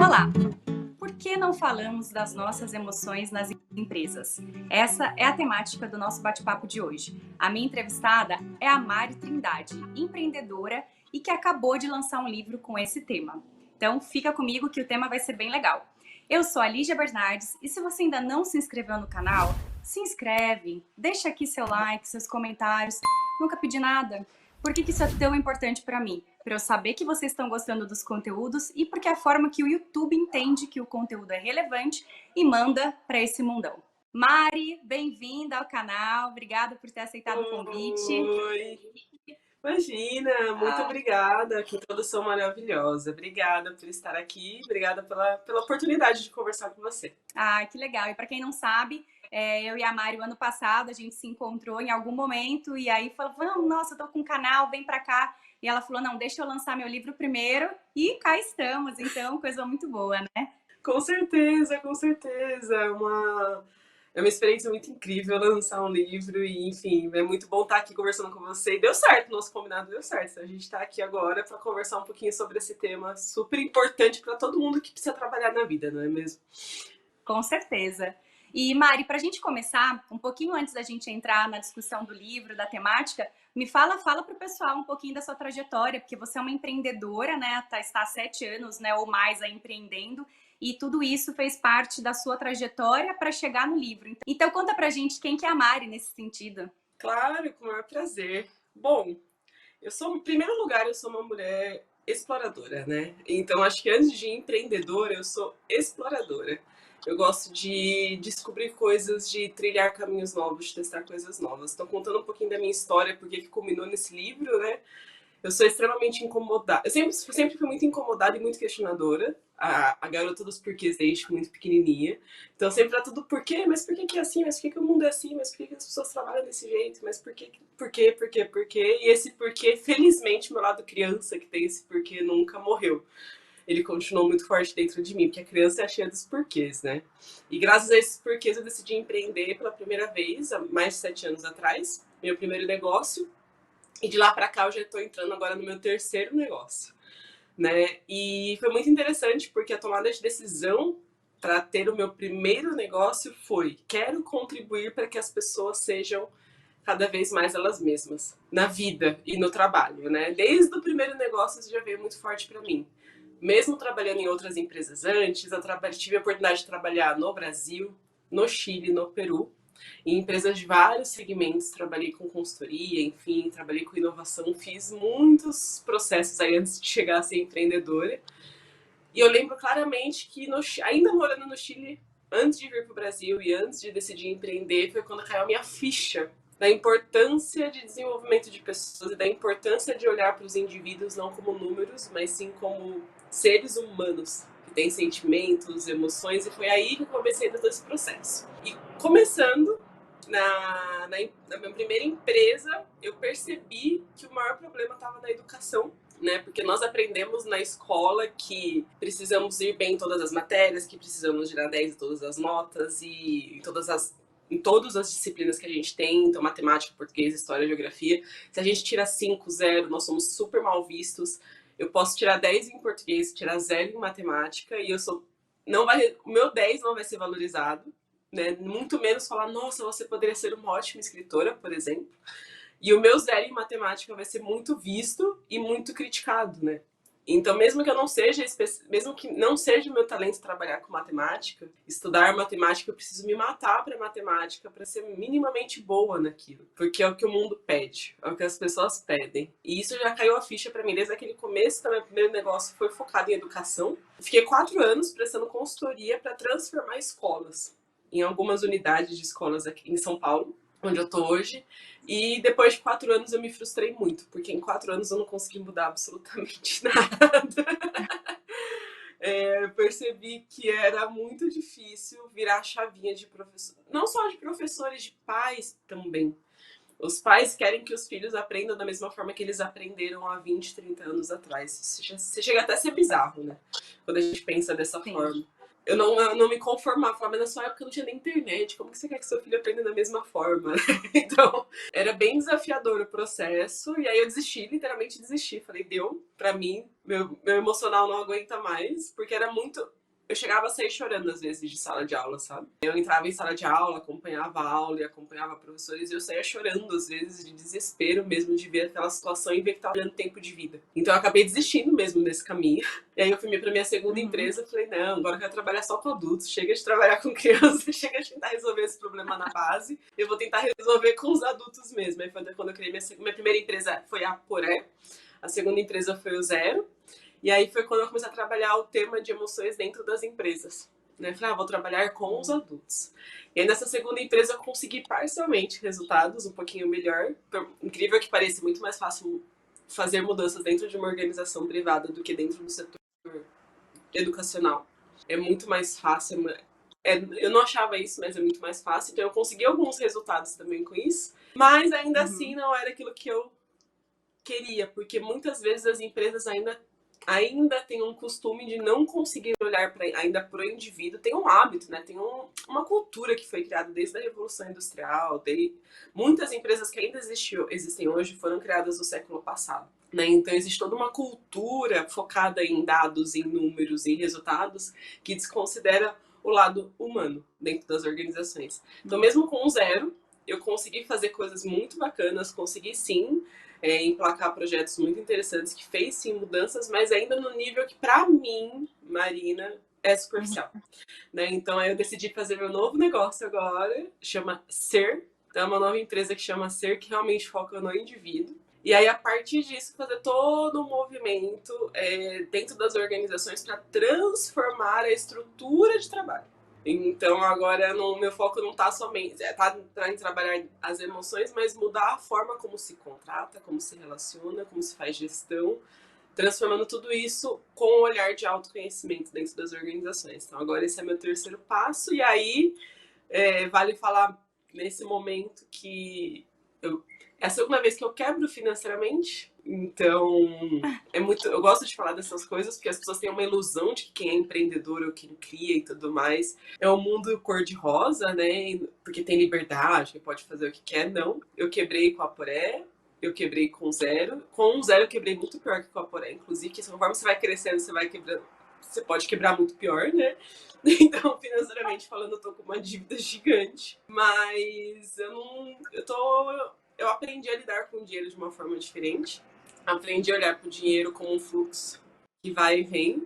Olá! Por que não falamos das nossas emoções nas empresas? Essa é a temática do nosso bate-papo de hoje. A minha entrevistada é a Mari Trindade, empreendedora e que acabou de lançar um livro com esse tema. Então fica comigo que o tema vai ser bem legal. Eu sou a Lígia Bernardes e se você ainda não se inscreveu no canal, se inscreve, deixa aqui seu like, seus comentários. Nunca pedi nada. Por que isso é tão importante para mim? Para eu saber que vocês estão gostando dos conteúdos e porque é a forma que o YouTube entende que o conteúdo é relevante e manda para esse mundão. Mari, bem-vinda ao canal. Obrigada por ter aceitado o convite. Oi! Imagina, muito obrigada, que introdução maravilhosa. Obrigada por estar aqui, obrigada pela oportunidade de conversar com você. Que legal. E para quem não sabe, eu e a Mari, o ano passado, a gente se encontrou em algum momento e aí falou, nossa, eu tô com um canal, vem para cá. E ela falou, não, deixa eu lançar meu livro primeiro e cá estamos. Então, coisa muito boa, né? Com certeza, com certeza. É uma experiência muito incrível lançar um livro e, enfim, é muito bom estar aqui conversando com você. E deu certo, nosso combinado deu certo. A gente está aqui agora para conversar um pouquinho sobre esse tema super importante para todo mundo que precisa trabalhar na vida, não é mesmo? Com certeza. E Mari, para a gente começar, um pouquinho antes da gente entrar na discussão do livro, da temática, fala para o pessoal um pouquinho da sua trajetória, porque você é uma empreendedora, né? Está há 7 anos, né, ou mais aí empreendendo, e tudo isso fez parte da sua trajetória para chegar no livro. Então conta pra gente quem que é a Mari nesse sentido. Claro, com o maior prazer. Bom, em primeiro lugar, eu sou uma mulher exploradora, né? Então, acho que antes de empreendedora, eu sou exploradora. Eu gosto de descobrir coisas, de trilhar caminhos novos, de testar coisas novas. Estou contando um pouquinho da minha história, porque que culminou nesse livro, né? Eu sou extremamente incomodada. Eu sempre fui muito incomodada e muito questionadora. A garota dos porquês desde muito pequenininha. Então sempre era tudo por quê? Mas por que que é assim? Mas por que que o mundo é assim? Mas por que que as pessoas trabalham desse jeito? Mas por quê? Por quê? Por quê? Por quê? E esse porquê, felizmente, meu lado criança que tem esse porquê nunca morreu. Ele continuou muito forte dentro de mim, porque a criança é cheia dos porquês, né? E graças a esses porquês eu decidi empreender pela primeira vez, há mais de 7 anos atrás. Meu primeiro negócio, e de lá para cá eu já estou entrando agora no meu terceiro negócio, né? E foi muito interessante porque a tomada de decisão para ter o meu primeiro negócio foi: quero contribuir para que as pessoas sejam cada vez mais elas mesmas, na vida e no trabalho, né? Desde o primeiro negócio isso já veio muito forte para mim. Mesmo trabalhando em outras empresas antes, tive a oportunidade de trabalhar no Brasil, no Chile, no Peru, em empresas de vários segmentos, trabalhei com consultoria, enfim, trabalhei com inovação, fiz muitos processos aí antes de chegar a ser empreendedora. E eu lembro claramente que, ainda morando no Chile, antes de vir para o Brasil e antes de decidir empreender, foi quando caiu a minha ficha da importância de desenvolvimento de pessoas e da importância de olhar para os indivíduos não como números, mas sim como seres humanos que têm sentimentos, emoções, e foi aí que eu comecei todo esse processo. E começando na minha primeira empresa, eu percebi que o maior problema estava na educação, né? Porque nós aprendemos na escola que precisamos ir bem em todas as matérias, que precisamos tirar 10 em todas as notas e em todas as disciplinas que a gente tem, então matemática, português, história, geografia. Se a gente tira 5, 0, nós somos super mal vistos. Eu posso tirar 10 em português, tirar 0 em matemática e o meu 10 não vai ser valorizado, né? Muito menos falar, nossa, você poderia ser uma ótima escritora, por exemplo. E o meu 0 em matemática vai ser muito visto e muito criticado, né? Então, mesmo que não seja o meu talento trabalhar com matemática, estudar matemática, eu preciso me matar para matemática para ser minimamente boa naquilo, porque é o que o mundo pede, é o que as pessoas pedem. E isso já caiu a ficha para mim desde aquele começo. Então, meu primeiro negócio foi focado em educação. Fiquei 4 anos prestando consultoria para transformar escolas em algumas unidades de escolas aqui em São Paulo, onde eu estou hoje. E depois de 4 anos eu me frustrei muito, porque em 4 anos eu não consegui mudar absolutamente nada. Eu percebi que era muito difícil virar a chavinha de professor, não só de professores, de pais também. Os pais querem que os filhos aprendam da mesma forma que eles aprenderam há 20, 30 anos atrás. Isso chega até a ser bizarro, né? Quando a gente pensa dessa Sim. forma. eu não me conformava. Falava, mas na sua época não tinha nem internet. Como que você quer que seu filho aprenda da mesma forma? Então, era bem desafiador o processo. E aí eu desisti, literalmente desisti. Falei, deu, pra mim, meu emocional não aguenta mais. Porque era muito... Eu chegava a sair chorando, às vezes, de sala de aula, sabe? Eu entrava em sala de aula, acompanhava a aula e acompanhava professores, e eu saía chorando, às vezes, de desespero mesmo, de ver aquela situação e ver que tava dando tempo de vida. Então eu acabei desistindo mesmo desse caminho. E aí eu fui pra minha segunda empresa e falei, não, agora eu quero trabalhar só com adultos, chega de trabalhar com crianças, chega de tentar resolver esse problema na base, eu vou tentar resolver com os adultos mesmo. Aí foi quando eu criei minha primeira empresa, foi a Poré, a segunda empresa foi o Zero. E aí foi quando eu comecei a trabalhar o tema de emoções dentro das empresas. Né? Falei, vou trabalhar com os adultos. E aí nessa segunda empresa eu consegui parcialmente resultados um pouquinho melhor. Por incrível que pareça, muito mais fácil fazer mudanças dentro de uma organização privada do que dentro do setor educacional. É muito mais fácil. Eu não achava isso, mas é muito mais fácil. Então eu consegui alguns resultados também com isso. Mas ainda assim não era aquilo que eu queria, porque muitas vezes as empresas ainda tem um costume de não conseguir olhar ainda para o indivíduo, tem um hábito, né? Tem uma cultura que foi criada desde a Revolução Industrial, muitas empresas que ainda existem hoje foram criadas no século passado. Né? Então existe toda uma cultura focada em dados, em números, em resultados, que desconsidera o lado humano dentro das organizações. Então mesmo com o Zero, eu consegui fazer coisas muito bacanas, consegui sim emplacar projetos muito interessantes, que fez sim mudanças, mas ainda no nível que pra mim, Marina, é superficial. Né? Então aí eu decidi fazer meu novo negócio agora, chama Ser. Então é uma nova empresa que chama Ser, que realmente foca no indivíduo. E aí, a partir disso, fazer todo um movimento dentro das organizações para transformar a estrutura de trabalho. Então, agora, meu foco não está somente em trabalhar as emoções, mas mudar a forma como se contrata, como se relaciona, como se faz gestão, transformando tudo isso com um olhar de autoconhecimento dentro das organizações. Então, agora esse é meu terceiro passo. E aí, vale falar nesse momento que é a segunda vez que eu quebro financeiramente. Então, eu gosto de falar dessas coisas, porque as pessoas têm uma ilusão de que quem é empreendedor ou quem cria e tudo mais é um mundo cor-de-rosa, né? Porque tem liberdade, que pode fazer o que quer. Não, eu quebrei com a Poré, eu quebrei com o Zero. Com o Zero eu quebrei muito pior que com a Poré, inclusive, que conforme você vai crescendo, você vai quebrando, você pode quebrar muito pior, né? Então, financeiramente falando, eu tô com uma dívida gigante. Mas eu aprendi a lidar com o dinheiro de uma forma diferente. Aprendi a olhar para o dinheiro como um fluxo que vai e vem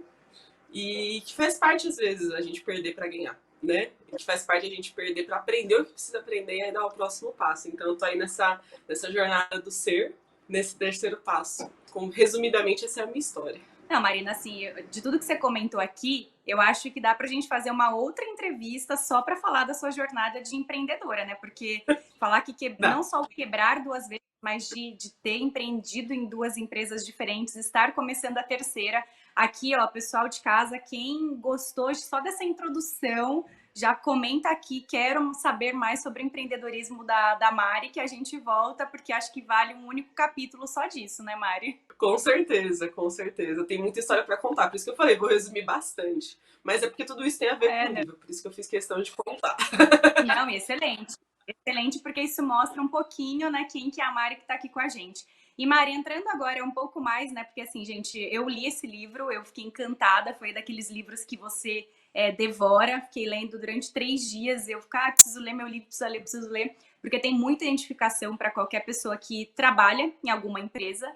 e que faz parte, às vezes, a gente perder para ganhar, né? Que faz parte a gente perder para aprender o que precisa aprender e aí dar o próximo passo. Então, eu tô aí nessa jornada do ser, nesse terceiro passo. Resumidamente, essa é a minha história. Não, Marina, assim, de tudo que você comentou aqui, eu acho que dá pra gente fazer uma outra entrevista só pra falar da sua jornada de empreendedora, né? Porque falar que não só quebrar duas vezes, mas de ter empreendido em duas empresas diferentes, estar começando a terceira. Aqui, ó, pessoal de casa, quem gostou só dessa introdução, já comenta aqui, quero saber mais sobre o empreendedorismo da Mari, que a gente volta, porque acho que vale um único capítulo só disso, né, Mari? Com certeza, com certeza. Tem muita história para contar, por isso que eu falei, vou resumir bastante. Mas é porque tudo isso tem a ver com o livro, por isso que eu fiz questão de contar. Não, excelente. Excelente, porque isso mostra um pouquinho, né, quem que é a Mari que tá aqui com a gente. E Mari, entrando agora um pouco mais, né, porque assim, gente, eu li esse livro, eu fiquei encantada, foi daqueles livros que você devora, fiquei lendo durante 3 dias, eu fico, preciso ler meu livro, preciso ler, porque tem muita identificação para qualquer pessoa que trabalha em alguma empresa.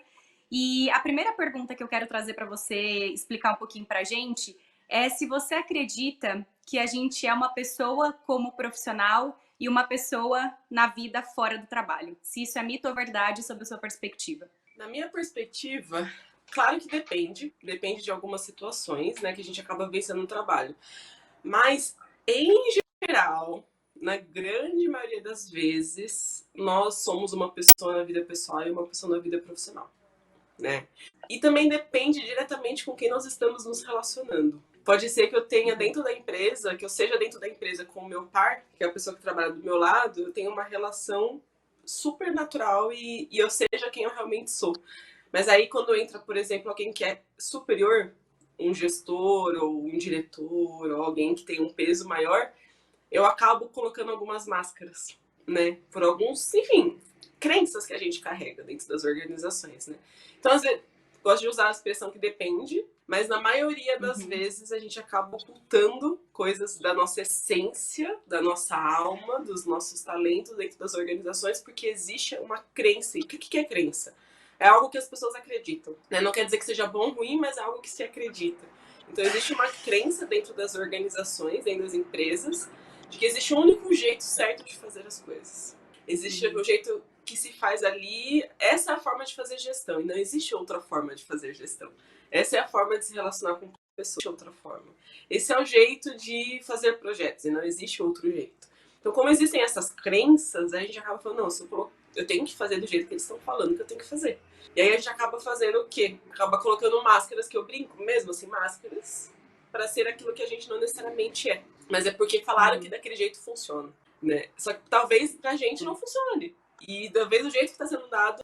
E a primeira pergunta que eu quero trazer para você explicar um pouquinho pra gente é se você acredita que a gente é uma pessoa como profissional e uma pessoa na vida fora do trabalho. Se isso é mito ou verdade sob a sua perspectiva. Na minha perspectiva, claro que depende. Depende de algumas situações, né, que a gente acaba vencendo no trabalho. Mas, em geral, na grande maioria das vezes, nós somos uma pessoa na vida pessoal e uma pessoa na vida profissional. Né? E também depende diretamente com quem nós estamos nos relacionando. Pode ser que eu tenha dentro da empresa, que eu seja dentro da empresa com o meu par, que é a pessoa que trabalha do meu lado, eu tenho uma relação super natural e eu seja quem eu realmente sou. Mas aí quando entra, por exemplo, alguém que é superior, um gestor ou um diretor ou alguém que tem um peso maior, eu acabo colocando algumas máscaras, né? Por alguns, enfim, crenças que a gente carrega dentro das organizações, né? Então, às vezes, gosto de usar a expressão que depende, mas na maioria das vezes a gente acaba ocultando coisas da nossa essência, da nossa alma, dos nossos talentos dentro das organizações, porque existe uma crença. E o que é crença? É algo que as pessoas acreditam, né? Não quer dizer que seja bom ou ruim, mas é algo que se acredita. Então, existe uma crença dentro das organizações, dentro das empresas, de que existe um único jeito certo de fazer as coisas. Existe o jeito que se faz ali, essa é a forma de fazer gestão, e não existe outra forma de fazer gestão. Essa é a forma de se relacionar com pessoas de outra forma. Esse é o jeito de fazer projetos, e não existe outro jeito. Então, como existem essas crenças, a gente acaba falando, não, eu tenho que fazer do jeito que eles estão falando que eu tenho que fazer. E aí a gente acaba fazendo o quê? Acaba colocando máscaras, que eu brinco mesmo, assim, máscaras, para ser aquilo que a gente não necessariamente é. Mas é porque falaram que daquele jeito funciona, né? Só que talvez pra gente não funcione. E talvez o jeito que está sendo dado,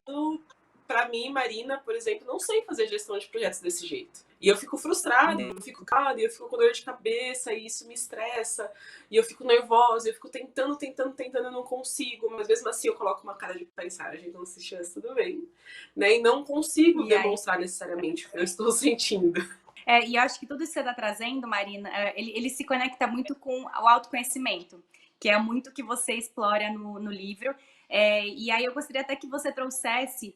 pra mim, Marina, por exemplo, não sei fazer gestão de projetos desse jeito. E eu fico frustrada, eu fico com dor de cabeça, e isso me estressa, e eu fico nervosa, eu fico tentando, eu não consigo, mas mesmo assim eu coloco uma cara de paisagem, então se tivesse tudo bem, né? E não consigo demonstrar necessariamente o que eu estou sentindo. E eu acho que tudo isso que você está trazendo, Marina, ele se conecta muito com o autoconhecimento, que é muito que você explora no livro. E aí eu gostaria até que você trouxesse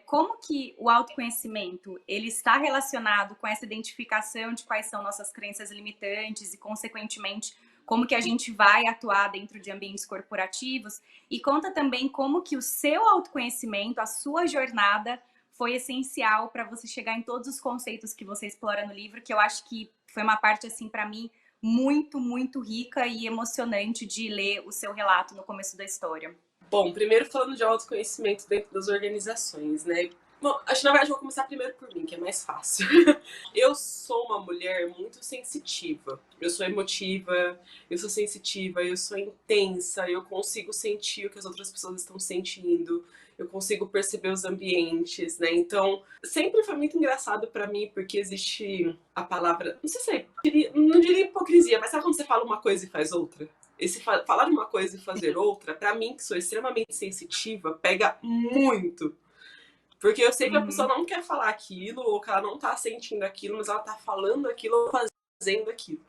como que o autoconhecimento ele está relacionado com essa identificação de quais são nossas crenças limitantes e, consequentemente, como que a gente vai atuar dentro de ambientes corporativos. E conta também como que o seu autoconhecimento, a sua jornada, foi essencial para você chegar em todos os conceitos que você explora no livro, que eu acho que foi uma parte, assim, para mim, muito, muito rica e emocionante de ler o seu relato no começo da história. Bom, primeiro falando de autoconhecimento dentro das organizações, né? Bom, acho que na verdade eu vou começar primeiro por mim, que é mais fácil. Eu sou uma mulher muito sensitiva. Eu sou emotiva, eu sou sensitiva, eu sou intensa, eu consigo sentir o que as outras pessoas estão sentindo, eu consigo perceber os ambientes, né? Então, sempre foi muito engraçado pra mim, porque existe a palavra, não sei se não diria hipocrisia, mas sabe quando você fala uma coisa e faz outra? Esse falar uma coisa e fazer outra, pra mim, que sou extremamente sensitiva, pega muito. Porque eu sei que a pessoa não quer falar aquilo, ou que ela não tá sentindo aquilo, mas ela tá falando aquilo ou fazendo aquilo.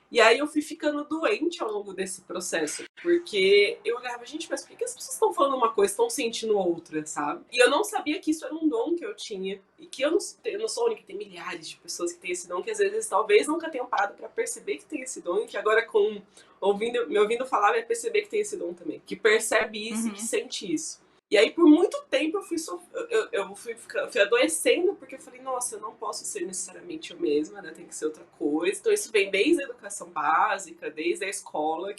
E aí eu fui ficando doente ao longo desse processo, porque eu olhava, gente, mas por que as pessoas estão falando uma coisa e estão sentindo outra, sabe? E eu não sabia que isso era um dom que eu tinha, e que eu não sou a única, tem milhares de pessoas que têm esse dom, que às vezes talvez nunca tenham parado para perceber que tem esse dom, e que agora me ouvindo falar vai perceber que tem esse dom também, que percebe isso e que sente isso. E aí, por muito tempo, eu fui adoecendo, porque eu falei, nossa, eu não posso ser necessariamente eu mesma, né? Tem que ser outra coisa. Então, isso vem desde a educação básica, desde a escola,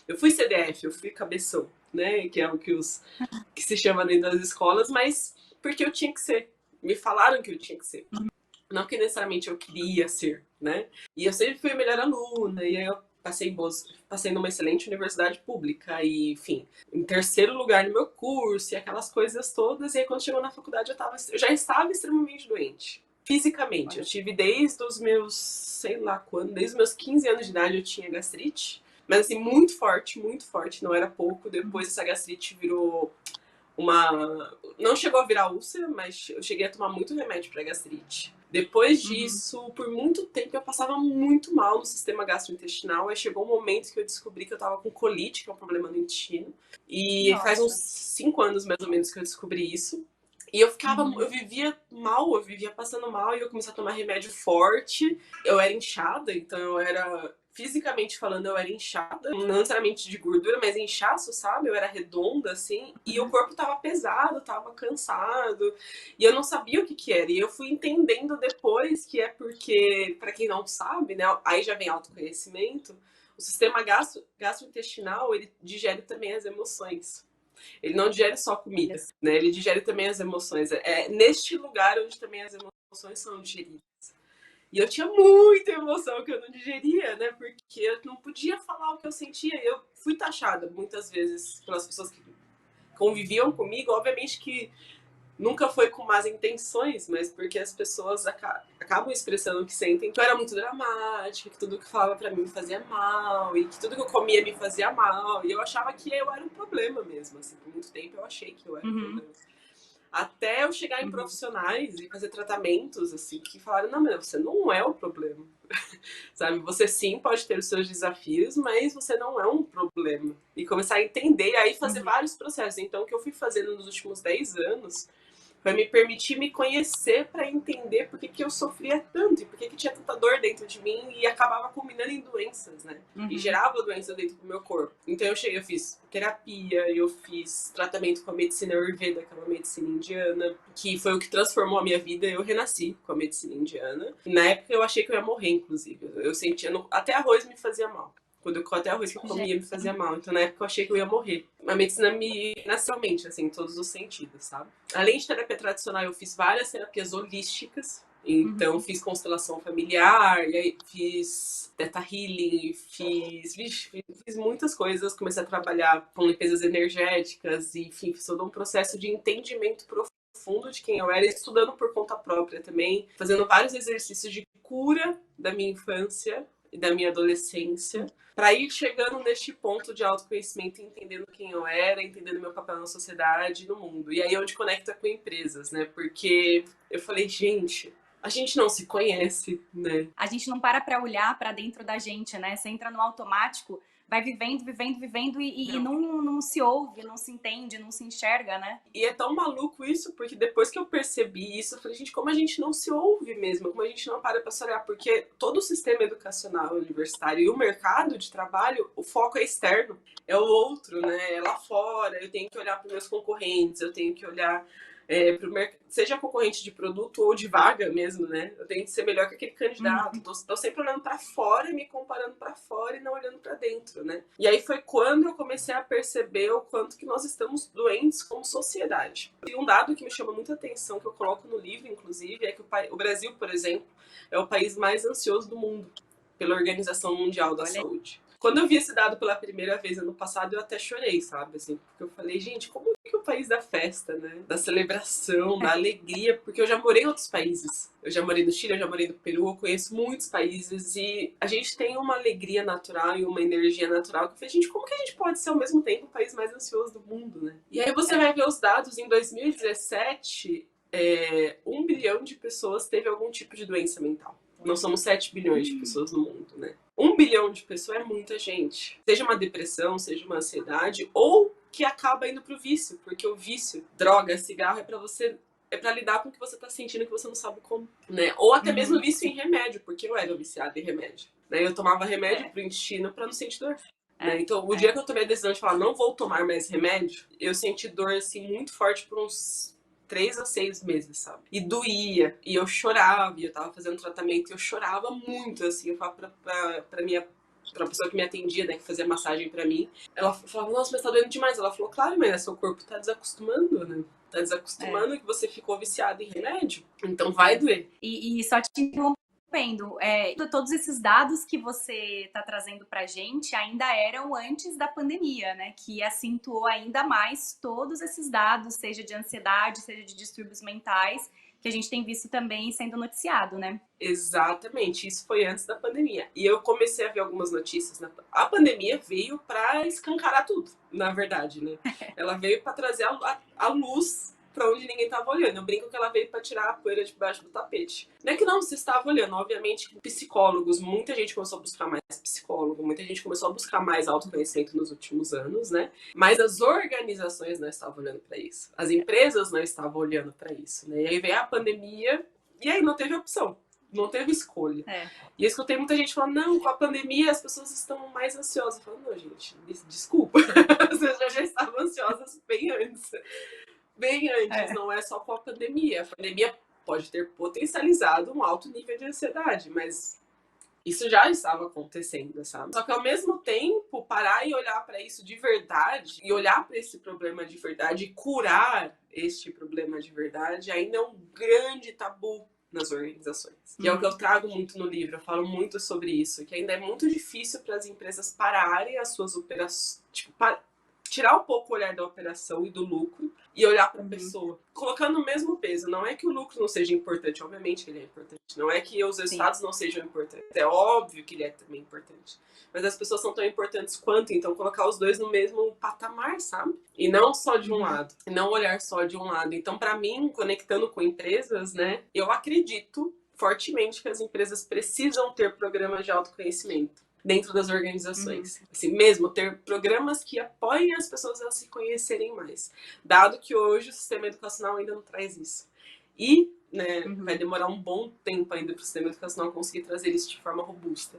eu fui CDF, eu fui cabeção, né? Que é o que se chama dentro das escolas, mas porque eu tinha que ser. Me falaram que eu tinha que ser. Não que necessariamente eu queria ser, né? E eu sempre fui a melhor aluna, e aí eu passei numa excelente universidade pública e, enfim, em terceiro lugar no meu curso e aquelas coisas todas. E aí, quando chegou na faculdade, eu já estava extremamente doente. Fisicamente. Eu tive desde os meus, sei lá quando, desde os meus 15 anos de idade eu tinha gastrite. Mas assim, muito forte, não era pouco. Depois essa gastrite virou não chegou a virar úlcera, mas eu cheguei a tomar muito remédio para gastrite. Depois disso, por muito tempo, eu passava muito mal no sistema gastrointestinal. Aí chegou um momento que eu descobri que eu tava com colite, que é um problema no intestino. E faz uns 5 anos, mais ou menos, que eu descobri isso. E eu vivia mal, eu vivia passando mal, e eu comecei a tomar remédio forte. Eu era inchada, então eu era fisicamente falando, eu era inchada, não necessariamente de gordura, mas inchaço, sabe? Eu era redonda, assim, e o corpo tava pesado, tava cansado, e eu não sabia o que que era. E eu fui entendendo depois que é porque, pra quem não sabe, né, aí já vem autoconhecimento, o sistema gastrointestinal, ele digere também as emoções. Ele não digere só comida, né? Ele digere também as emoções. É neste lugar onde também as emoções são digeridas. E eu tinha muita emoção que eu não digeria, né? Porque eu não podia falar o que eu sentia. Eu fui taxada muitas vezes pelas pessoas que conviviam comigo. Obviamente que Nunca foi com más intenções, mas porque as pessoas acabam expressando o que sentem. Que eu era muito dramática, que tudo que falava pra mim me fazia mal, e que tudo que eu comia me fazia mal. E eu achava que eu era um problema mesmo, assim. Por muito tempo eu achei que eu era um problema. Até eu chegar em profissionais e fazer tratamentos, assim, que falaram, não, mas você não é o problema. Sabe? Você sim pode ter os seus desafios, mas você não é um problema. E começar a entender, e aí fazer vários processos. Então, o que eu fui fazendo nos últimos 10 anos foi me permitir me conhecer para entender por que eu sofria tanto e por que tinha tanta dor dentro de mim e acabava culminando em doenças, né? E gerava doença dentro do meu corpo. Então eu fiz terapia, eu fiz tratamento com a medicina Ayurveda, que é uma medicina indiana, que foi o que transformou a minha vida. Eu renasci com a medicina indiana. Na época eu achei que eu ia morrer, inclusive. Eu sentia, até arroz me fazia mal. Quando eu até arroz que eu comia me fazia mal. Então, na época, eu achei que eu ia morrer. A medicina me naturalmente, assim, em todos os sentidos, sabe? Além de terapia tradicional, eu fiz várias terapias holísticas. Então, fiz constelação familiar, e aí fiz Theta Healing, fiz muitas coisas. Comecei a trabalhar com limpezas energéticas, e, enfim, fiz todo um processo de entendimento profundo de quem eu era, estudando por conta própria também, fazendo vários exercícios de cura da minha infância e da minha adolescência, para ir chegando neste ponto de autoconhecimento, entendendo quem eu era, entendendo meu papel na sociedade e no mundo. E aí onde conecta com empresas, né? Porque eu falei, gente, a gente não se conhece, né? A gente não para olhar para dentro da gente, né? Você entra no automático, vai vivendo e não se ouve, não se entende, não se enxerga, né? E é tão maluco isso, porque depois que eu percebi isso, eu falei, gente, como a gente não se ouve mesmo, como a gente não para se olhar, porque todo o sistema educacional universitário e o mercado de trabalho, o foco é externo, é o outro, né? É lá fora, eu tenho que olhar para os meus concorrentes, eu tenho que olhar pro mercado, seja concorrente de produto ou de vaga mesmo, né? Eu tenho que ser melhor que aquele candidato. Tô sempre olhando para fora, me comparando para fora e não olhando para dentro, né? E aí foi quando eu comecei a perceber o quanto que nós estamos doentes como sociedade. E um dado que me chama muita atenção, que eu coloco no livro, inclusive, é que o Brasil, por exemplo, é o país mais ansioso do mundo, pela Organização Mundial da Saúde. Quando eu vi esse dado pela primeira vez ano passado, eu até chorei, sabe? Assim, porque eu falei, gente, como que é o país da festa, né? Da celebração, da alegria, porque eu já morei em outros países. Eu já morei no Chile, eu já morei no Peru, eu conheço muitos países e a gente tem uma alegria natural e uma energia natural que eu falei, gente, como que a gente pode ser ao mesmo tempo o país mais ansioso do mundo, né? E aí você vai ver os dados, em 2017, 1 bilhão de pessoas teve algum tipo de doença mental. Nós somos 7 bilhões de pessoas no mundo, né? 1 bilhão de pessoas é muita gente. Seja uma depressão, seja uma ansiedade, ou que acaba indo pro vício, porque o vício, droga, cigarro, é pra lidar com o que você tá sentindo que você não sabe como, né? Ou até mesmo vício em remédio, porque eu era viciada em remédio, né? Eu tomava remédio pro intestino pra não sentir dor. Né? Então, o dia que eu tomei a decisão de falar, não vou tomar mais remédio, eu senti dor, assim, muito forte por uns 3 a 6 meses, sabe? E doía, e eu chorava, e eu tava fazendo tratamento, e eu chorava muito, assim, eu falava pra pessoa que me atendia, né, que fazia massagem pra mim, ela falava, nossa, mas tá doendo demais. Ela falou, claro, mas seu corpo tá desacostumando, né? Tá desacostumando que você ficou viciado em remédio, então vai doer. E só te interrompendo, todos esses dados que você está trazendo para a gente ainda eram antes da pandemia, né? Que acentuou ainda mais todos esses dados, seja de ansiedade, seja de distúrbios mentais, que a gente tem visto também sendo noticiado, né? Exatamente, isso foi antes da pandemia. E eu comecei a ver algumas notícias. A pandemia veio para escancarar tudo, na verdade, né? Ela veio para trazer a luz para onde ninguém estava olhando. Eu brinco que ela veio para tirar a poeira de baixo do tapete. Não é que não se estava olhando, obviamente, psicólogos, muita gente começou a buscar mais psicólogo, muita gente começou a buscar mais autoconhecimento nos últimos anos, né? Mas as organizações não estavam olhando para isso. As empresas não estavam olhando para isso, né? E aí veio a pandemia e aí não teve opção. Não teve escolha. E eu escutei muita gente falando, não, com a pandemia as pessoas estão mais ansiosas. Eu falo, não, gente, desculpa. Vocês já estavam ansiosas bem antes. Bem antes, não é só com a pandemia. A pandemia pode ter potencializado um alto nível de ansiedade, mas isso já estava acontecendo, sabe? Só que ao mesmo tempo, parar e olhar para isso de verdade, e olhar para esse problema de verdade, e curar este problema de verdade, ainda é um grande tabu nas organizações. Que é o que eu trago muito no livro, eu falo muito sobre isso, que ainda é muito difícil para as empresas pararem as suas operações, tirar um pouco o olhar da operação e do lucro e olhar para a pessoa, colocando o mesmo peso. Não é que o lucro não seja importante, obviamente que ele é importante. Não é que os resultados não sejam importantes. É óbvio que ele é também importante. Mas as pessoas são tão importantes quanto, então colocar os dois no mesmo patamar, sabe? E não só de um lado. E não olhar só de um lado. Então, para mim, conectando com empresas, né, eu acredito fortemente que as empresas precisam ter programas de autoconhecimento dentro das organizações. Assim, mesmo ter programas que apoiem as pessoas a se conhecerem mais. Dado que hoje o sistema educacional ainda não traz isso. E, né, vai demorar um bom tempo ainda para o sistema educacional conseguir trazer isso de forma robusta.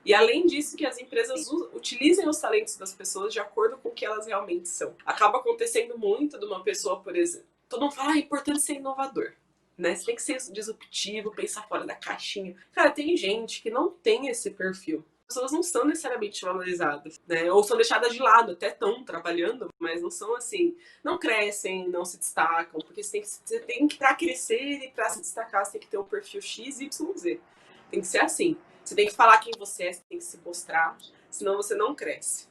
E além disso, que as empresas utilizem os talentos das pessoas de acordo com o que elas realmente são. Acaba acontecendo muito de uma pessoa, por exemplo, todo mundo fala, é importante ser inovador. Né? Você tem que ser disruptivo, pensar fora da caixinha. Cara, tem gente que não tem esse perfil. As pessoas não são necessariamente valorizadas, né? Ou são deixadas de lado, até estão trabalhando, mas não são assim, não crescem, não se destacam, porque você tem que, para crescer e para se destacar, você tem que ter um perfil X, Y, Z. Tem que ser assim. Você tem que falar quem você é, você tem que se mostrar, senão você não cresce.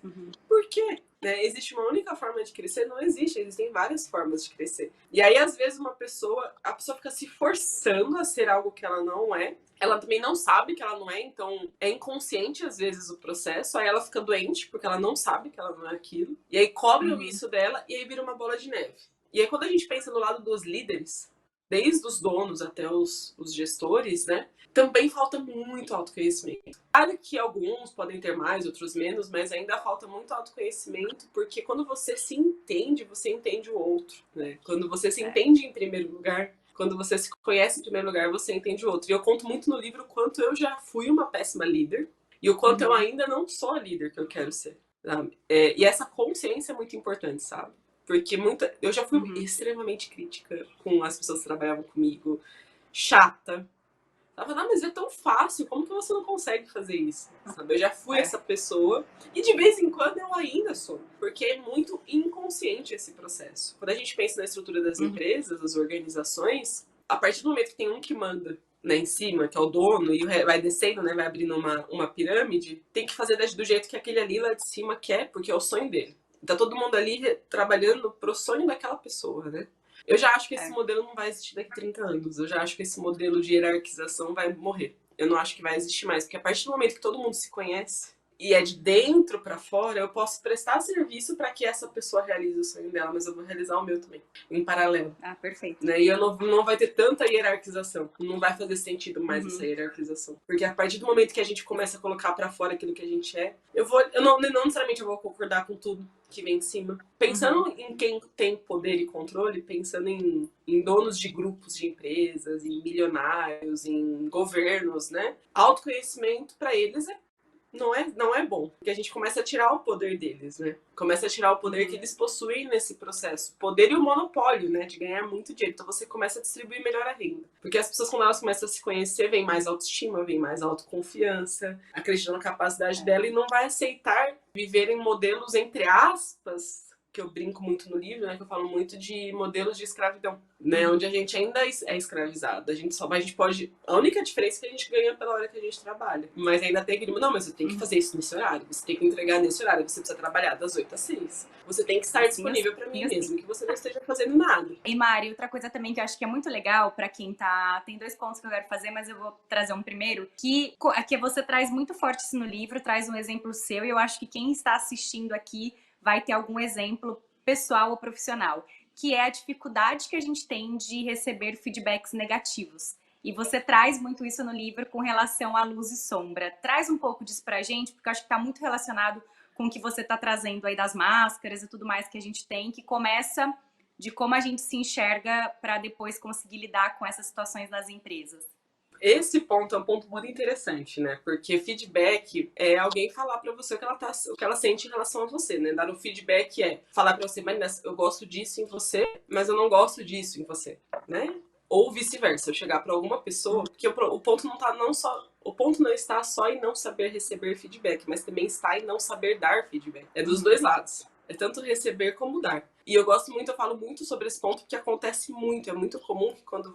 Por quê? Né? Existe uma única forma de crescer? Não existe, existem várias formas de crescer. E aí, às vezes, a pessoa fica se forçando a ser algo que ela não é. Ela também não sabe que ela não é, então é inconsciente, às vezes, o processo. Aí ela fica doente, porque ela não sabe que ela não é aquilo. E aí cobram isso dela, e aí vira uma bola de neve. E aí, quando a gente pensa no lado dos líderes, desde os donos até os gestores, né? Também falta muito autoconhecimento. Claro que alguns podem ter mais, outros menos, mas ainda falta muito autoconhecimento, porque quando você você entende o outro, né? Quando você se entende em primeiro lugar, quando você se conhece em primeiro lugar, você entende o outro. E eu conto muito no livro o quanto eu já fui uma péssima líder e o quanto eu ainda não sou a líder que eu quero ser. Sabe? E essa consciência é muito importante, sabe? Porque eu já fui extremamente crítica com as pessoas que trabalhavam comigo, chata. Tava, não, mas é tão fácil, como que você não consegue fazer isso? Sabe? Eu já fui essa pessoa e de vez em quando eu ainda sou, porque é muito inconsciente esse processo. Quando a gente pensa na estrutura das empresas, das organizações, a partir do momento que tem um que manda, né, em cima, que é o dono, e vai descendo, né, vai abrindo uma pirâmide, tem que fazer do jeito que aquele ali lá de cima quer, porque é o sonho dele. Tá todo mundo ali trabalhando pro sonho daquela pessoa, né? Eu já acho que esse modelo não vai existir daqui a 30 anos. Eu já acho que esse modelo de hierarquização vai morrer. Eu não acho que vai existir mais. Porque a partir do momento que todo mundo se conhece e é de dentro pra fora, eu posso prestar serviço para que essa pessoa realize o sonho dela, mas eu vou realizar o meu também, em paralelo. Ah, perfeito. Né? E eu não vai ter tanta hierarquização. Não vai fazer sentido mais essa hierarquização. Porque a partir do momento que a gente começa a colocar pra fora aquilo que a gente é, eu não necessariamente eu vou concordar com tudo que vem de cima. Pensando em quem tem poder e controle, pensando em donos de grupos de empresas, em milionários, em governos, né? Autoconhecimento para eles não é bom. Porque a gente começa a tirar o poder deles, né? Começa a tirar o poder que eles possuem nesse processo. Poder e o monopólio, né? De ganhar muito dinheiro. Então você começa a distribuir melhor a renda. Porque as pessoas, quando elas começam a se conhecer, vem mais autoestima, vem mais autoconfiança, acreditando na capacidade dela e não vai aceitar viver em modelos, entre aspas, que eu brinco muito no livro, né? Que eu falo muito de modelos de escravidão, né? Onde a gente ainda é escravizado. A gente pode... A única diferença é que a gente ganha pela hora que a gente trabalha. Mas ainda tem aquele... Não, mas você tem que fazer isso nesse horário. Você tem que entregar nesse horário. Você precisa trabalhar das 8 às 6. Você tem que estar disponível para mim mesmo, que você não esteja fazendo nada. E Mari, outra coisa também que eu acho que é muito legal para quem tá... Tem 2 pontos que eu quero fazer, mas eu vou trazer um primeiro. Que você traz muito forte isso no livro, traz um exemplo seu. E eu acho que quem está assistindo aqui vai ter algum exemplo pessoal ou profissional, que é a dificuldade que a gente tem de receber feedbacks negativos. E você traz muito isso no livro com relação à luz e sombra. Traz um pouco disso pra gente, porque eu acho que está muito relacionado com o que você está trazendo aí das máscaras e tudo mais que a gente tem, que começa de como a gente se enxerga para depois conseguir lidar com essas situações nas empresas. Esse ponto é um ponto muito interessante, né? Porque feedback é alguém falar pra você o que ela sente em relação a você, né? Dar um feedback é falar pra você, Marina, eu gosto disso em você, mas eu não gosto disso em você, né? Ou vice-versa, eu chegar pra alguma pessoa, porque o ponto o ponto não está só em não saber receber feedback, mas também está em não saber dar feedback. É dos dois lados. É tanto receber como dar. E eu falo muito sobre esse ponto, porque acontece muito, é muito comum que quando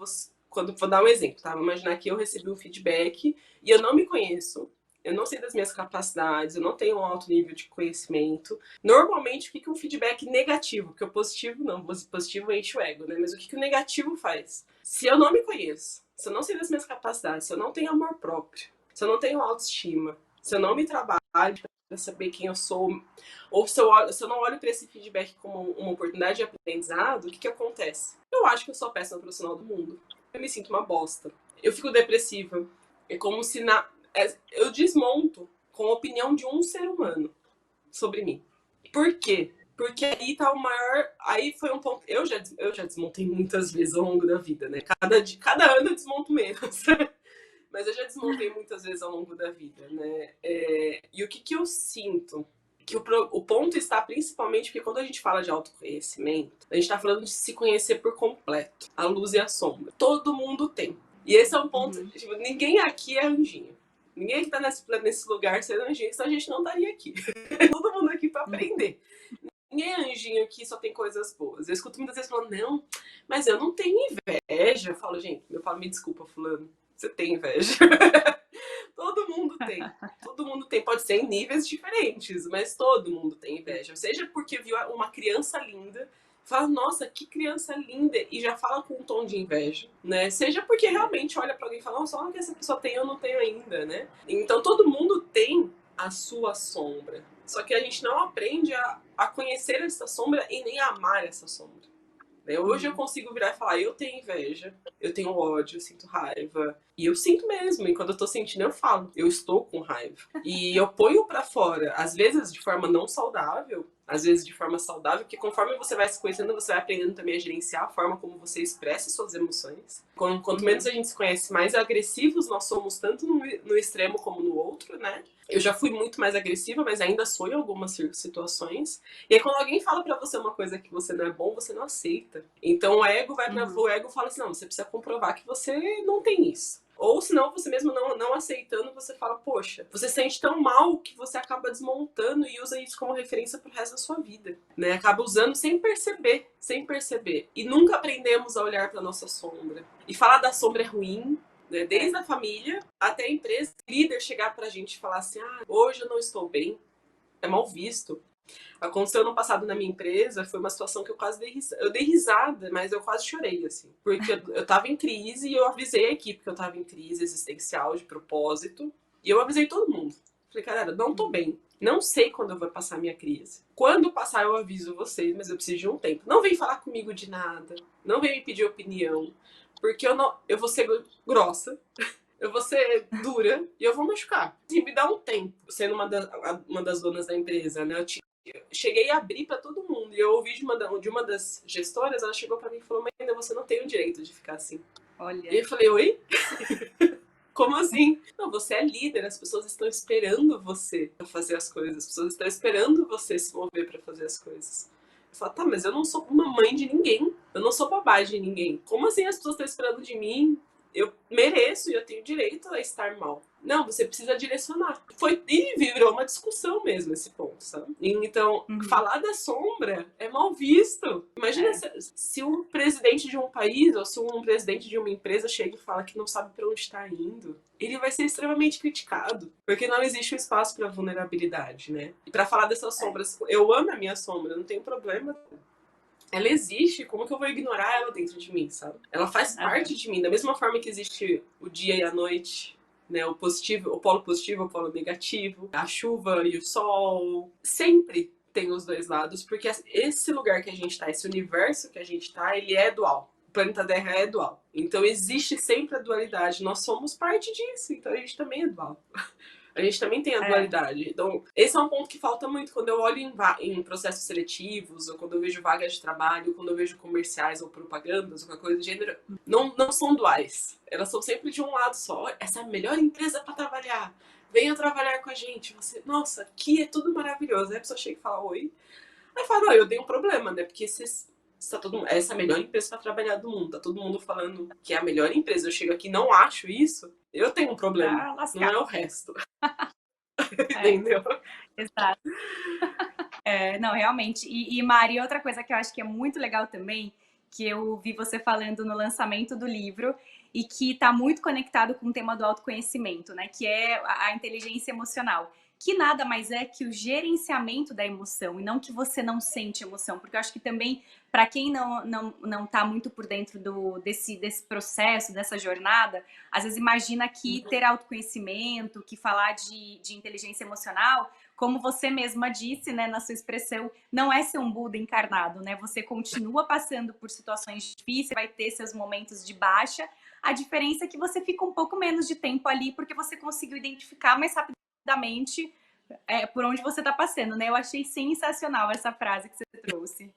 vou dar um exemplo, tá? Vou imaginar que eu recebi um feedback e eu não me conheço. eu não sei das minhas capacidades, eu não tenho um alto nível de conhecimento. Normalmente, o que um feedback negativo, porque o positivo não, o positivo enche o ego, né? Mas o que o negativo faz? Se eu não me conheço, se eu não sei das minhas capacidades, se eu não tenho amor próprio, se eu não tenho autoestima, se eu não me trabalho para saber quem eu sou, ou se eu não olho para esse feedback como uma oportunidade de aprendizado, o que acontece? Eu acho que eu sou a péssima profissional do mundo. Eu me sinto uma bosta. Eu fico depressiva. É como se eu desmonto com a opinião de um ser humano sobre mim. Por quê? Porque aí tá o maior. Aí foi um ponto. Eu já desmontei muitas vezes ao longo da vida, né? Cada ano eu desmonto menos. Mas eu já desmontei muitas vezes ao longo da vida, né? E o que eu sinto? Que o ponto está principalmente porque quando a gente fala de autoconhecimento, a gente está falando de se conhecer por completo, a luz e a sombra. Todo mundo tem. E esse é um ponto, tipo, ninguém aqui é anjinho. Ninguém que tá nesse lugar sendo anjinho, senão a gente não estaria aqui. Todo mundo aqui para aprender. Ninguém é anjinho aqui, só tem coisas boas. Eu escuto muitas vezes falando, não, mas eu não tenho inveja. Eu falo, gente, me desculpa, fulano, você tem inveja. Todo mundo tem. Todo mundo tem. Pode ser em níveis diferentes, mas todo mundo tem inveja. Seja porque viu uma criança linda, fala, nossa, que criança linda, e já fala com um tom de inveja, né? Seja porque realmente olha pra alguém e fala, nossa, olha o que essa pessoa tem, eu não tenho ainda, né? Então todo mundo tem a sua sombra. Só que a gente não aprende a conhecer essa sombra e nem a amar essa sombra. Hoje eu consigo virar e falar, eu tenho inveja, eu tenho ódio, eu sinto raiva. E eu sinto mesmo, e quando eu tô sentindo eu falo, eu estou com raiva. E eu ponho pra fora, às vezes de forma não saudável, às vezes de forma saudável, porque conforme você vai se conhecendo, você vai aprendendo também a gerenciar a forma como você expressa suas emoções. Quanto menos a gente se conhece, mais agressivos nós somos, tanto no extremo como no outro, né? Eu já fui muito mais agressiva, mas ainda sou em algumas situações. E aí quando alguém fala pra você uma coisa que você não é bom, você não aceita. Então o ego vai pra o ego fala assim, não, você precisa comprovar que você não tem isso. Ou senão você mesmo não aceitando, você fala, poxa, você sente tão mal que você acaba desmontando e usa isso como referência pro resto da sua vida, né? Acaba usando sem perceber, sem perceber. E nunca aprendemos a olhar pra nossa sombra. E falar da sombra é ruim, né? Desde a família até a empresa, o líder chegar pra gente e falar assim, hoje eu não estou bem, é mal visto. Aconteceu no passado na minha empresa, foi uma situação que eu quase dei risada, mas eu quase chorei, assim. Porque eu tava em crise e eu avisei a equipe que eu tava em crise existencial, de propósito. E eu avisei todo mundo. Falei, cara, não tô bem. Não sei quando eu vou passar a minha crise. Quando passar, eu aviso vocês, mas eu preciso de um tempo. Não vem falar comigo de nada. Não vem me pedir opinião. Porque eu vou ser grossa. Eu vou ser dura e eu vou machucar. E me dá um tempo. Sendo uma das donas da empresa, né? Eu cheguei a abrir pra todo mundo. E eu ouvi de uma das gestoras, ela chegou pra mim e falou, mas ainda você não tem o direito de ficar assim. Olha. E eu falei, oi? Como assim? Não, você é líder, as pessoas estão esperando você pra fazer as coisas. As pessoas estão esperando você se mover pra fazer as coisas. Eu falo, tá, mas eu não sou uma mãe de ninguém. Eu não sou babá de ninguém. Como assim as pessoas estão esperando de mim? Eu mereço e eu tenho direito a estar mal. Não, você precisa direcionar. E virou uma discussão mesmo esse ponto, sabe? Então, falar da sombra é mal visto. Imagina se um presidente de um país ou se um presidente de uma empresa chega e fala que não sabe pra onde está indo. Ele vai ser extremamente criticado, porque não existe um espaço para vulnerabilidade, né? E para falar dessas sombras, eu amo a minha sombra, não tem problema. Ela existe, como que eu vou ignorar ela dentro de mim, sabe? Ela faz parte de mim, da mesma forma que existe o dia e a noite, né? O positivo, o polo positivo, o polo negativo, a chuva e o sol. Sempre tem os dois lados, porque esse lugar que a gente tá, esse universo que a gente tá, ele é dual. O planeta Terra é dual. Então existe sempre a dualidade. Nós somos parte disso, então a gente também é dual. A gente também tem a dualidade. Então, esse é um ponto que falta muito quando eu olho em processos seletivos, ou quando eu vejo vagas de trabalho, ou quando eu vejo comerciais ou propagandas, ou qualquer coisa do gênero. Não são duais. Elas são sempre de um lado só. Essa é a melhor empresa para trabalhar. Venha trabalhar com a gente. Você, nossa, aqui é tudo maravilhoso. Aí a pessoa chega e fala, oi. Aí fala, não, eu dei um problema, né? Porque essa é a melhor empresa para trabalhar do mundo. Tá todo mundo falando que é a melhor empresa. Eu chego aqui e não acho isso. Eu tenho um problema. Não é o resto. Entendeu? Exato. Não, realmente. E Mari, outra coisa que eu acho que é muito legal também, que eu vi você falando no lançamento do livro, e que está muito conectado com o tema do autoconhecimento, né? Que é a inteligência emocional. Que nada mais é que o gerenciamento da emoção, e não que você não sente emoção, porque eu acho que também, para quem não tá muito por dentro desse processo, dessa jornada, às vezes imagina que ter autoconhecimento, que falar de inteligência emocional, como você mesma disse, né, na sua expressão, não é ser um Buda encarnado, né? Você continua passando por situações difíceis, vai ter seus momentos de baixa. A diferença é que você fica um pouco menos de tempo ali, porque você conseguiu identificar mais rapidamente por onde você está passando, né? Eu achei sensacional essa frase que você trouxe.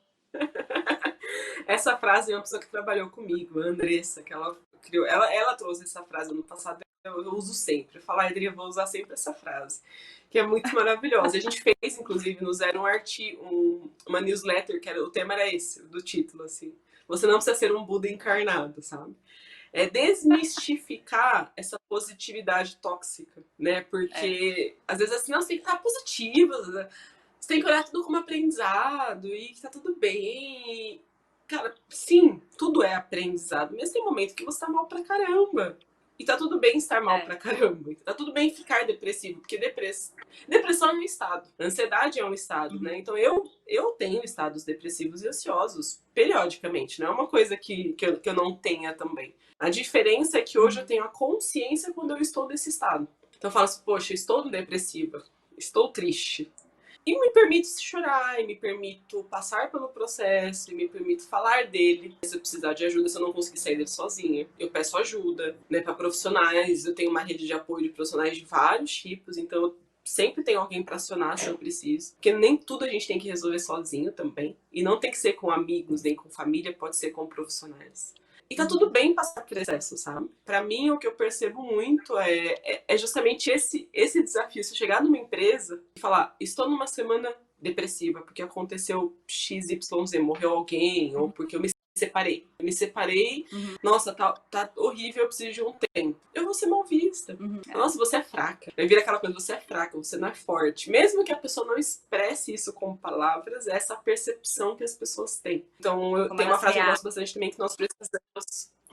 Essa frase é uma pessoa que trabalhou comigo, a Andressa, que ela criou. Ela trouxe essa frase no passado, eu uso sempre. Eu falo, Adri, eu vou usar sempre essa frase, que é muito maravilhosa. A gente fez, inclusive, no Zero uma newsletter, o tema era esse, do título, assim. Você não precisa ser um Buda encarnado, sabe? É desmistificar essa positividade tóxica, né? Porque às vezes assim, não, você tem que estar positiva, né? Você tem que olhar tudo como aprendizado e que tá tudo bem. Cara, sim, tudo é aprendizado, mas tem momento que você tá mal pra caramba. E tá tudo bem estar mal pra caramba. Tá tudo bem ficar depressivo, porque depressão é um estado. Ansiedade é um estado, né? Então eu tenho estados depressivos e ansiosos periodicamente. Não é uma coisa que eu não tenha também. A diferença é que hoje eu tenho a consciência quando eu estou nesse estado. Então eu falo assim, poxa, estou depressiva, estou triste. E me permite chorar, e me permito passar pelo processo, e me permito falar dele. Se eu precisar de ajuda, se eu não conseguir sair dele sozinha, eu peço ajuda, né, para profissionais. Eu tenho uma rede de apoio de profissionais de vários tipos, então eu sempre tenho alguém para acionar se eu preciso. Porque nem tudo a gente tem que resolver sozinho também. E não tem que ser com amigos, nem com família, pode ser com profissionais. E tá tudo bem passar por processo, sabe? Pra mim, o que eu percebo muito é justamente esse desafio. Se eu chegar numa empresa e falar, estou numa semana depressiva porque aconteceu XYZ, morreu alguém, ou porque eu me separei. Eu me separei, nossa, tá horrível, eu preciso de um tempo. Eu vou ser mal vista. Nossa, você é fraca. Aí vira aquela coisa, você é fraca, você não é forte. Mesmo que a pessoa não expresse isso com palavras, é essa percepção que as pessoas têm. Então, eu tenho uma frase que eu gosto bastante também, que nós precisamos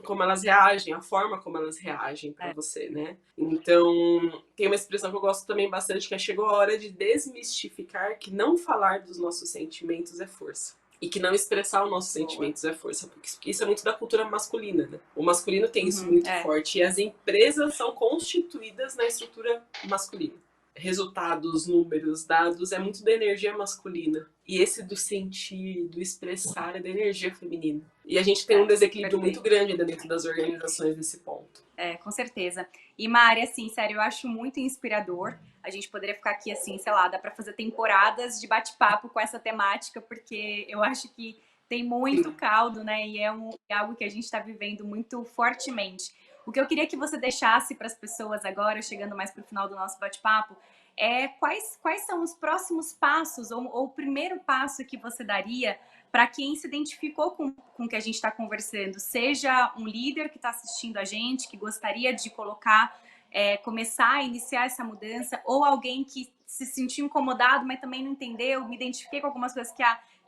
como elas reagem, a forma como elas reagem pra você, né? Então, tem uma expressão que eu gosto também bastante, que é chegou a hora de desmistificar que não falar dos nossos sentimentos é força. E que não expressar os nossos sentimentos é força, porque isso é muito da cultura masculina, né? O masculino tem isso muito forte, e as empresas são constituídas na estrutura masculina. Resultados, números, dados, é muito da energia masculina. E esse do sentir, do expressar, é da energia feminina. E a gente tem um desequilíbrio muito grande dentro das organizações nesse ponto. Com certeza. E Mari, assim, sério, eu acho muito inspirador. A gente poderia ficar aqui, assim, sei lá, dá pra fazer temporadas de bate-papo com essa temática, porque eu acho que tem muito caldo, né? E é algo que a gente está vivendo muito fortemente. O que eu queria que você deixasse para as pessoas agora, chegando mais para o final do nosso bate-papo, é quais são os próximos passos, ou o primeiro passo que você daria para quem se identificou com o que a gente está conversando, seja um líder que está assistindo a gente, que gostaria de começar a iniciar essa mudança, ou alguém que se sentiu incomodado, mas também não entendeu, me identifiquei com algumas coisas que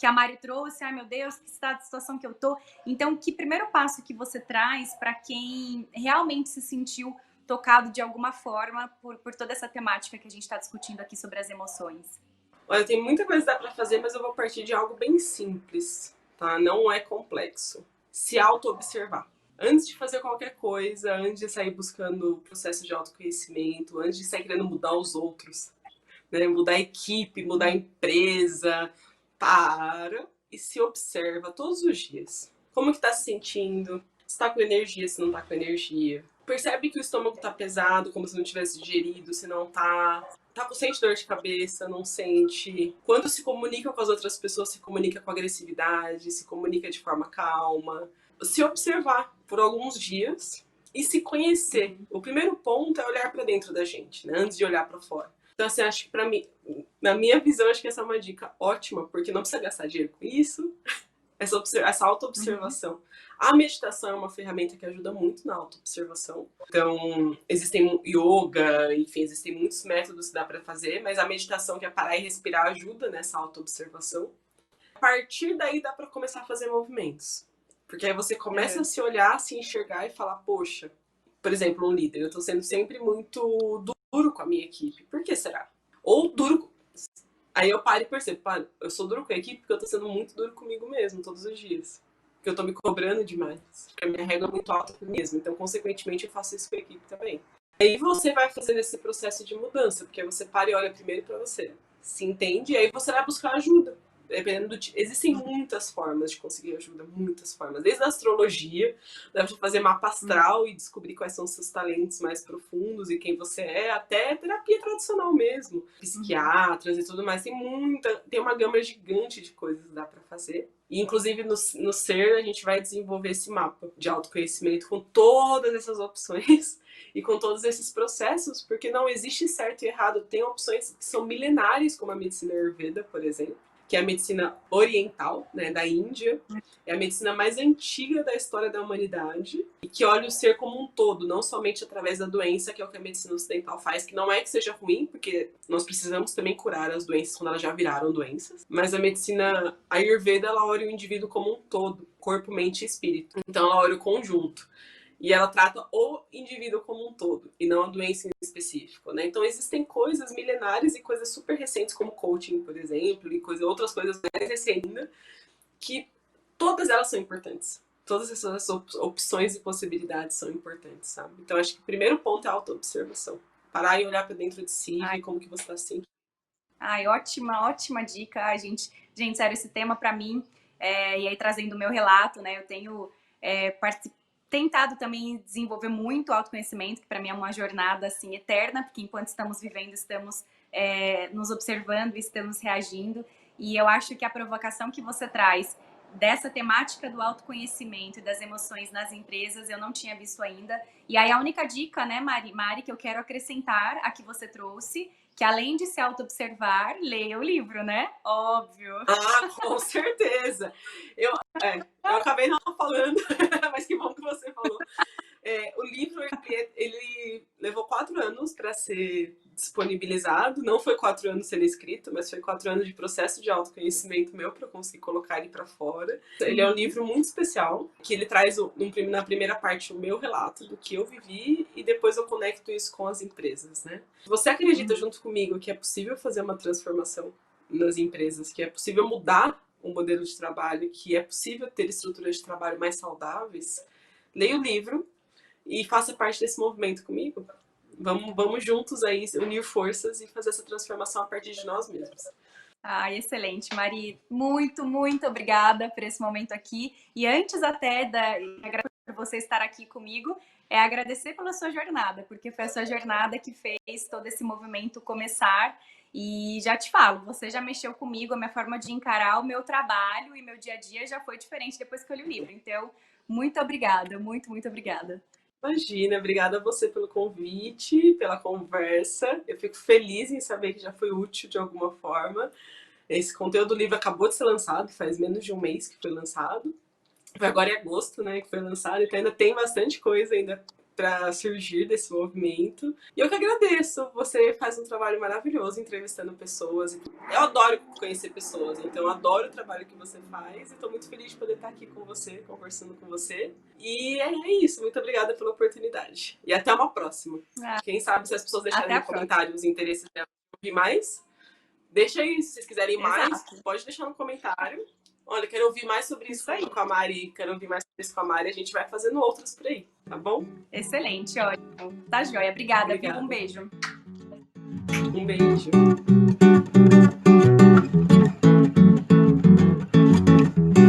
a Mari trouxe, ai meu Deus, que estado de situação que eu tô. Então, que primeiro passo que você traz para quem realmente se sentiu tocado de alguma forma por toda essa temática que a gente está discutindo aqui sobre as emoções? Olha, tem muita coisa que dá pra fazer, mas eu vou partir de algo bem simples, tá? Não é complexo. Se auto-observar. Antes de fazer qualquer coisa, antes de sair buscando o processo de autoconhecimento, antes de sair querendo mudar os outros, né? Mudar a equipe, mudar a empresa, para e se observa todos os dias. Como que tá se sentindo? Se tá com energia, se não tá com energia. Percebe que o estômago tá pesado, como se não tivesse digerido, se não tá. Sente dor de cabeça, não sente. Quando se comunica com as outras pessoas, se comunica com agressividade, se comunica de forma calma. Se observar por alguns dias e se conhecer. O primeiro ponto é olhar para dentro da gente, né? Antes de olhar para fora. Então, assim, acho que pra mim, na minha visão, acho que essa é uma dica ótima, porque não precisa gastar dinheiro com isso. Essa auto-observação. A meditação é uma ferramenta que ajuda muito na auto-observação. Então, existem yoga, enfim, existem muitos métodos que dá para fazer, mas a meditação, que é parar e respirar, ajuda nessa auto-observação. A partir daí, dá para começar a fazer movimentos. Porque aí você começa a se olhar, se enxergar e falar, poxa, por exemplo, um líder, eu tô sendo sempre muito duro com a minha equipe. Por que será? Ou duro. Aí eu paro e percebo, pá, eu sou duro com a equipe porque eu tô sendo muito duro comigo mesmo, todos os dias. Porque eu tô me cobrando demais. Porque a minha régua é muito alta comigo mesmo. Então, consequentemente, eu faço isso com a equipe também. Aí você vai fazendo esse processo de mudança, porque você para e olha primeiro pra você. Se entende, e aí você vai buscar ajuda. Dependendo do existem muitas formas de conseguir ajuda, muitas formas. Desde a astrologia, dá pra fazer mapa astral e descobrir quais são os seus talentos mais profundos e quem você é, até terapia tradicional mesmo. Psiquiatras e tudo mais. Tem uma gama gigante de coisas que dá pra fazer. E, inclusive, no ser, a gente vai desenvolver esse mapa de autoconhecimento com todas essas opções e com todos esses processos, porque não existe certo e errado. Tem opções que são milenares, como a medicina Ayurveda, por exemplo, que é a medicina oriental, né, da Índia. É a medicina mais antiga da história da humanidade e que olha o ser como um todo, não somente através da doença, que é o que a medicina ocidental faz, que não é que seja ruim, porque nós precisamos também curar as doenças quando elas já viraram doenças, mas a medicina Ayurveda, ela olha o indivíduo como um todo, corpo, mente e espírito. Então ela olha o conjunto. E ela trata o indivíduo como um todo, e não a doença em específico, né? Então existem coisas milenares e coisas super recentes, como coaching, por exemplo, e outras coisas mais recentes ainda, que todas elas são importantes. Todas essas opções e possibilidades são importantes, sabe? Então acho que o primeiro ponto é a autoobservação. Parar e olhar para dentro de si, ver como que você está se sentindo. Ai, ótima dica. Ai, gente, sério, esse tema para mim, e aí trazendo o meu relato, né? Eu tenho tentado também desenvolver muito autoconhecimento, que para mim é uma jornada assim eterna, porque enquanto estamos vivendo, estamos nos observando, estamos reagindo. E eu acho que a provocação que você traz dessa temática do autoconhecimento e das emoções nas empresas eu não tinha visto ainda. E aí a única dica, né, Mari, que eu quero acrescentar a que você trouxe, que além de se auto-observar, leia o livro, né? Óbvio. Ah, com certeza. Eu acabei não falando, mas que bom que você falou. O livro, ele levou 4 anos para ser disponibilizado. Não foi 4 anos sendo escrito, mas foi 4 anos de processo de autoconhecimento meu para conseguir colocar ele para fora. Ele é um livro muito especial, que ele traz na primeira parte o meu relato do que eu vivi e depois eu conecto isso com as empresas, né? Você acredita junto comigo que é possível fazer uma transformação nas empresas, que é possível mudar o modelo de trabalho, que é possível ter estruturas de trabalho mais saudáveis? Leia o livro e faça parte desse movimento comigo. Vamos juntos aí unir forças e fazer essa transformação a partir de nós mesmos. Ah, excelente, Mari. Muito obrigada por esse momento aqui. E antes até por você estar aqui comigo, agradecer pela sua jornada, porque foi a sua jornada que fez todo esse movimento começar. E já te falo, você já mexeu comigo, a minha forma de encarar o meu trabalho e meu dia a dia já foi diferente depois que eu li o livro. Então, muito obrigada, muito obrigada. Imagina, obrigada a você pelo convite, pela conversa. Eu fico feliz em saber que já foi útil de alguma forma. Esse conteúdo do livro acabou de ser lançado, faz menos de um mês que foi lançado. Foi agora em agosto, né, que foi lançado, então ainda tem bastante coisa ainda para surgir desse movimento. E eu que agradeço. Você faz um trabalho maravilhoso entrevistando pessoas. Eu adoro conhecer pessoas, então eu adoro o trabalho que você faz e estou muito feliz de poder estar aqui com você, conversando com você. E é isso. Muito obrigada pela oportunidade. E até uma próxima. Quem sabe se as pessoas deixarem no comentário os interesses de ouvir mais. Deixa aí, se vocês quiserem mais, pode deixar no comentário. Olha, quero ouvir mais sobre isso com a Mari, a gente vai fazendo outros por aí, tá bom? Excelente, ótimo. Tá joia. Obrigada. Um beijo. Um beijo.